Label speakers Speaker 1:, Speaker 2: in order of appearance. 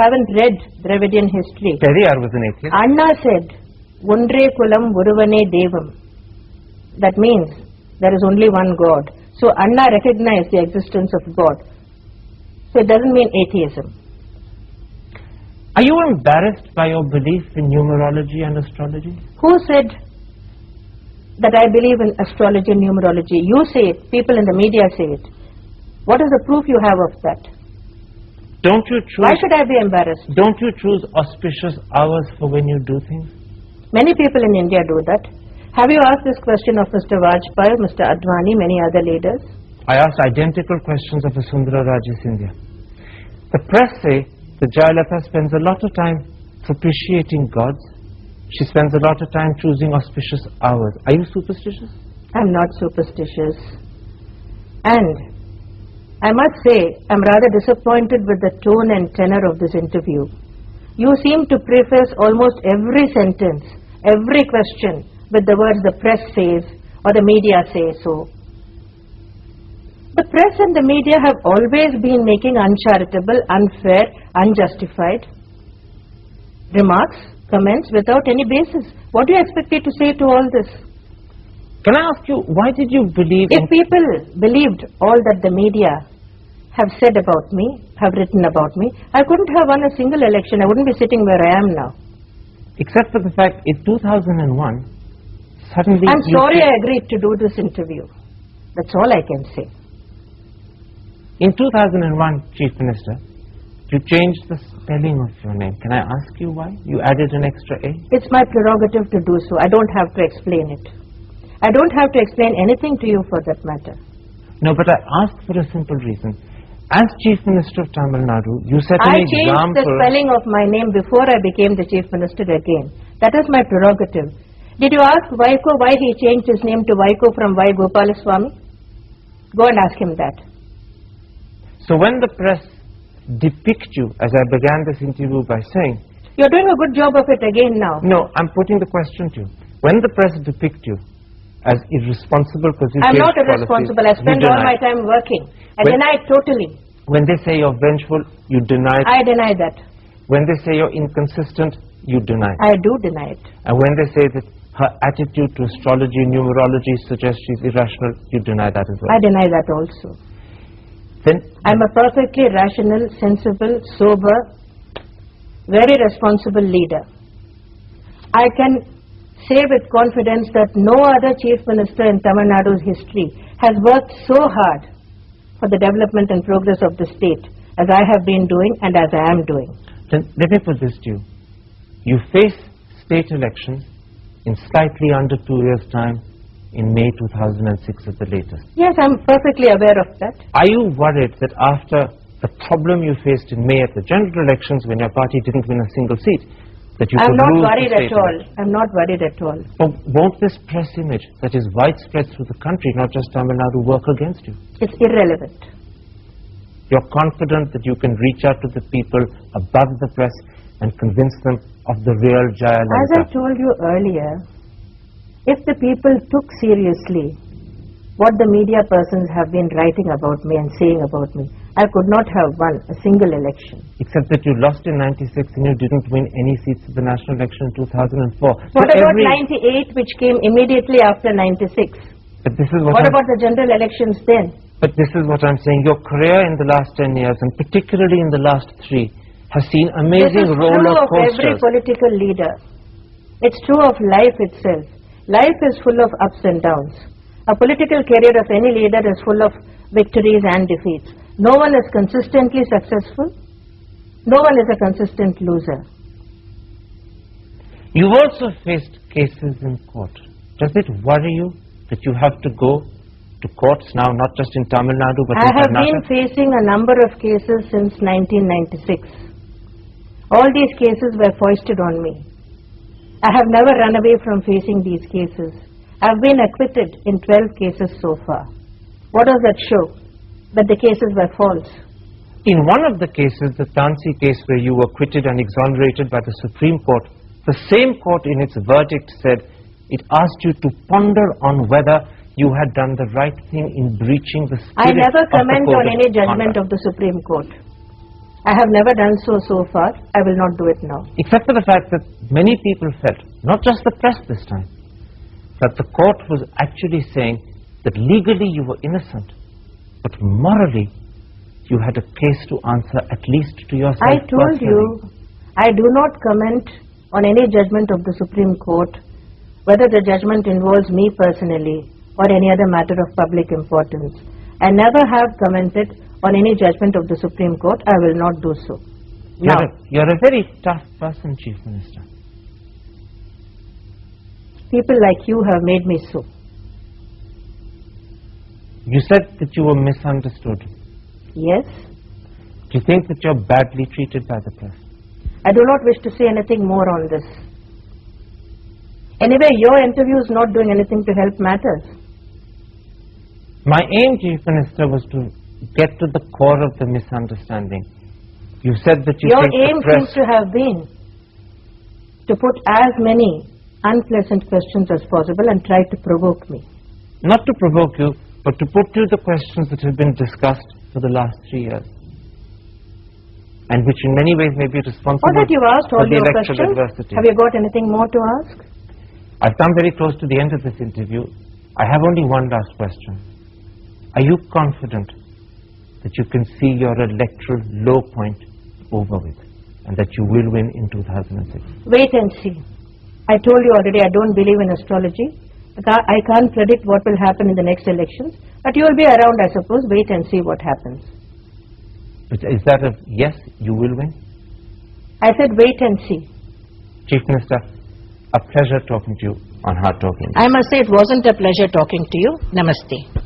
Speaker 1: haven't read Dravidian history.
Speaker 2: Periyar was an atheist.
Speaker 1: Anna said, Undre kulam uruvane devam. That means there is only one God. So Anna recognized the existence of God. So it doesn't mean atheism.
Speaker 2: Are you embarrassed by your belief in numerology and astrology?
Speaker 1: Who said that I believe in astrology and numerology? You say it. People in the media say it. What is the proof you have of that?
Speaker 2: Don't you choose?
Speaker 1: Why should I be embarrassed?
Speaker 2: Don't you choose auspicious hours for when you do things?
Speaker 1: Many people in India do that. Have you asked this question of Mr. Vajpayee, Mr. Advani, many other leaders?
Speaker 2: I asked identical questions of Vasundhara Raje Scindia. The press say that Jayalalitha spends a lot of time propitiating gods. She spends a lot of time choosing auspicious hours. Are you superstitious?
Speaker 1: I'm not superstitious. And I must say, I'm rather disappointed with the tone and tenor of this interview. You seem to preface almost every sentence, every question, with the words the press says or the media say so. The press and the media have always been making uncharitable, unfair, unjustified remarks, comments without any basis. What do you expect me to say to all this?
Speaker 2: Can I ask you, why did you believe
Speaker 1: If people believed all that the media have said about me, have written about me, I couldn't have won a single election. I wouldn't be sitting where I am now.
Speaker 2: Except for the fact in 2001, suddenly...
Speaker 1: I'm sorry I agreed to do this interview. That's all I can say.
Speaker 2: In 2001, Chief Minister, you changed the spelling of your name. Can I ask you why? You added an extra A?
Speaker 1: It's my prerogative to do so. I don't have to explain it. I don't have to explain anything to you for that matter.
Speaker 2: No, but I asked for a simple reason. As Chief Minister of Tamil Nadu, you set an
Speaker 1: I changed the spelling of my name before I became the Chief Minister again. That is my prerogative. Did you ask Vaiko why he changed his name to Vaiko from Y. Gopalaswamy? Go and ask him that.
Speaker 2: So when the press depict you, as I began this interview by saying...
Speaker 1: You're doing a good job of it again now.
Speaker 2: No, I'm putting the question to you. When the press depict you as irresponsible because you
Speaker 1: I'm
Speaker 2: changed
Speaker 1: not irresponsible. I spend all my time working. I deny it totally.
Speaker 2: When they say you're vengeful, you deny it.
Speaker 1: I deny that.
Speaker 2: When they say you're inconsistent, you deny it.
Speaker 1: I do deny it.
Speaker 2: And when they say that her attitude to astrology and numerology suggests she's irrational, you deny that as well.
Speaker 1: I deny that also.
Speaker 2: Then
Speaker 1: I'm a perfectly rational, sensible, sober, very responsible leader. I can say with confidence that no other Chief Minister in Tamil Nadu's history has worked so hard for the development and progress of the state as I have been doing and as I am doing.
Speaker 2: Then let me put this to you. You face state elections in slightly under 2 years' time in May 2006 at the latest.
Speaker 1: Yes, I'm perfectly aware of that.
Speaker 2: Are you worried that after the problem you faced in May at the general elections when your party didn't win a single seat, that you could lose the state
Speaker 1: I'm not worried at all.
Speaker 2: election?
Speaker 1: I'm not worried at all.
Speaker 2: But won't this press image that is widespread through the country, not just Tamil Nadu, work against you?
Speaker 1: It's irrelevant.
Speaker 2: You're confident that you can reach out to the people above the press and convince them of the real Jayalalitha?
Speaker 1: As I told you earlier, if the people took seriously what the media persons have been writing about me and saying about me, I could not have won a single election.
Speaker 2: Except that you lost in 96 and you didn't win any seats at the national election in 2004.
Speaker 1: What about 98, which came immediately after 96?
Speaker 2: But this is what
Speaker 1: about the general elections then?
Speaker 2: But this is what I'm saying. Your career in the last 10 years, and particularly in the last 3, has seen amazing roller coasters.
Speaker 1: This is true of every political leader. It's true of life itself. Life is full of ups and downs. A political career of any leader is full of victories and defeats. No one is consistently successful. No one is a consistent loser.
Speaker 2: You've also faced cases in court. Does it worry you that you have to go to courts now, not just in Tamil Nadu, but in
Speaker 1: I have
Speaker 2: Karnataka?
Speaker 1: been facing a number of cases since 1996. All these cases were foisted on me. I have never run away from facing these cases. I have been acquitted in 12 cases so far. What does that show? That the cases were false.
Speaker 2: In one of the cases, the Tansi case where you were acquitted and exonerated by the Supreme Court, the same court in its verdict said it asked you to ponder on whether you had done the right thing in breaching the spirit
Speaker 1: I never
Speaker 2: of the
Speaker 1: comment
Speaker 2: code
Speaker 1: on
Speaker 2: of
Speaker 1: any judgment
Speaker 2: conduct.
Speaker 1: of the Supreme Court. I have never done so far. I will not do it now.
Speaker 2: Except for the fact that many people felt, not just the press this time, that the court was actually saying that legally you were innocent, but morally you had a case to answer, at least to yourself.
Speaker 1: I told you, I do not comment on any judgment of the Supreme Court, whether the judgment involves me personally or any other matter of public importance. I never have commented on any judgment of the Supreme Court. I will not do so.
Speaker 2: You're a very tough person, Chief Minister.
Speaker 1: People like you have made me so.
Speaker 2: You said that you were misunderstood.
Speaker 1: Yes.
Speaker 2: Do you think that you're badly treated by the press?
Speaker 1: I do not wish to say anything more on this. Anyway, your interview is not doing anything to help matters.
Speaker 2: My aim, Chief Minister, was to get to the core of the misunderstanding. You said that you
Speaker 1: your
Speaker 2: think
Speaker 1: aim
Speaker 2: the press...
Speaker 1: seems to have been to put as many unpleasant questions as possible and try to provoke me.
Speaker 2: Not to provoke you, but to put you the questions that have been discussed for the last 3 years, and which in many ways may be responsible
Speaker 1: Now that you've asked
Speaker 2: for
Speaker 1: all
Speaker 2: the
Speaker 1: your
Speaker 2: electoral
Speaker 1: questions,
Speaker 2: adversity.
Speaker 1: have you got anything more to ask?
Speaker 2: I've come very close to the end of this interview. I have only one last question. Are you confident that you can see your electoral low point over with, and that you will win in 2006?
Speaker 1: Wait and see. I told you already I don't believe in astrology. I can't predict what will happen in the next elections, but you will be around, I suppose. Wait and see what happens.
Speaker 2: Is that a yes, you will win?
Speaker 1: I said wait and see.
Speaker 2: Chief Minister, a pleasure talking to you on Hard Talking.
Speaker 1: I must say it wasn't a pleasure talking to you. Namaste.